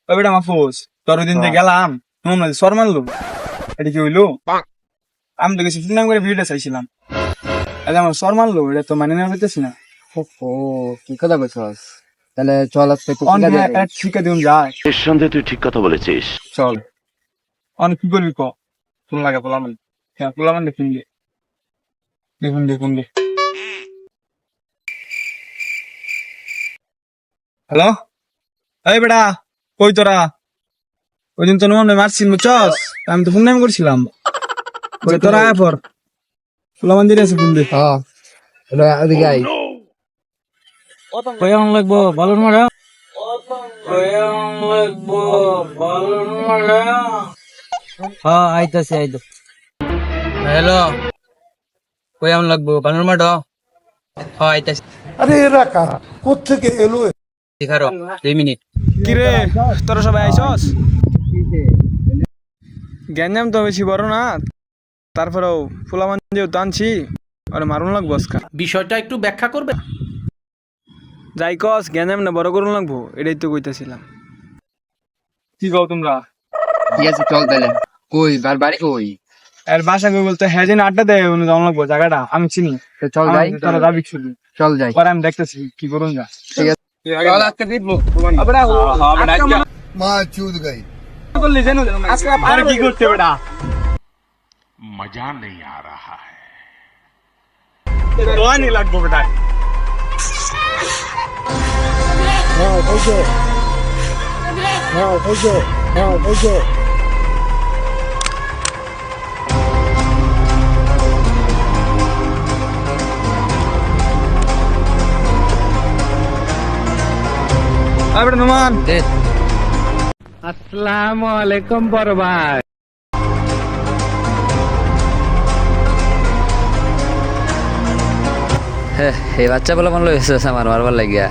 ওই বেটা মাহফুজ, তোর ওই দিন যে গেলাম শুনলাম না সর মারলো, এটা কি হইলো? আমি তো গেছি ফিল্ম করে ভিডিওটা চাইছিলাম, আরে আমার সর মারলো, এটা তো মানে নেওয়া হইতেছি না। ও কি কথা বলছস? তাহলে চল আজকে অনেক শিক্ষা দিন যায়, নিঃসন্দেহে তুই ঠিক কথা বলেছিস। চল অনেক কি করবি ক, শুন লাগে পোলামান, হ্যাঁ পোলামান দেখুন গে, দেখুন গে। হ্যালো, এই বেটা কই তোরা? ওই দিন তো নয় মারছিল বুঝছস, আমি তো ফোন নাম করছিলাম, ওই তোরা আয় পর পোলামান দিয়ে আছে ফোন দে। হ্যাঁ ওদিকে আই। কয়ং লাগবো বালুর মারা, কয়ং লাগবো বালুর মারা। হ্যাঁ আইতাছে হ্যালো, কয়ং লাগবো বালুর মারা। হ্যাঁ আইতাছে। আরে এরা কারা, কোত্থেকে এলো? দেখারো 2 মিনিট। কিরে তোরা সবাই আইসস? গ্যাঞ্জাম তো বেশি বড় না, তারপরেও ফুলামান যেহেতু আনছি ওরা মারুন লাগবো আজকা। বিষয়টা একটু ব্যাখ্যা করবে? যাই কস গ্যাঞ্জাম না বড় করুন লাগবো, এটাই তো কইতেছিলাম। কি কও তোমরা? ঠিক আছে চল তাহলে। কই বাড়ি কই? আর বাসা কই বলতে হ্যাঁ যেন আড্ডা দেয় উনি যাওয়া লাগবো, জায়গাটা আমি চিনি। তো চল যাই। তোরা যাবি শুধু, চল যাই। পরে আমি দেখতেছি কি করুন যা। ঠিক আছে চল আজকে দিব। মা চুদ গাই। আর কি করতে বেটা? मजा नहीं आ रहा है। नहीं লাগবো বেটা। বেটা নোমান, আসসালামু আলাইকুম বড় ভাই। এই বাচ্চা বলে মনে হয়েছে আমার মারবার লাগিয়া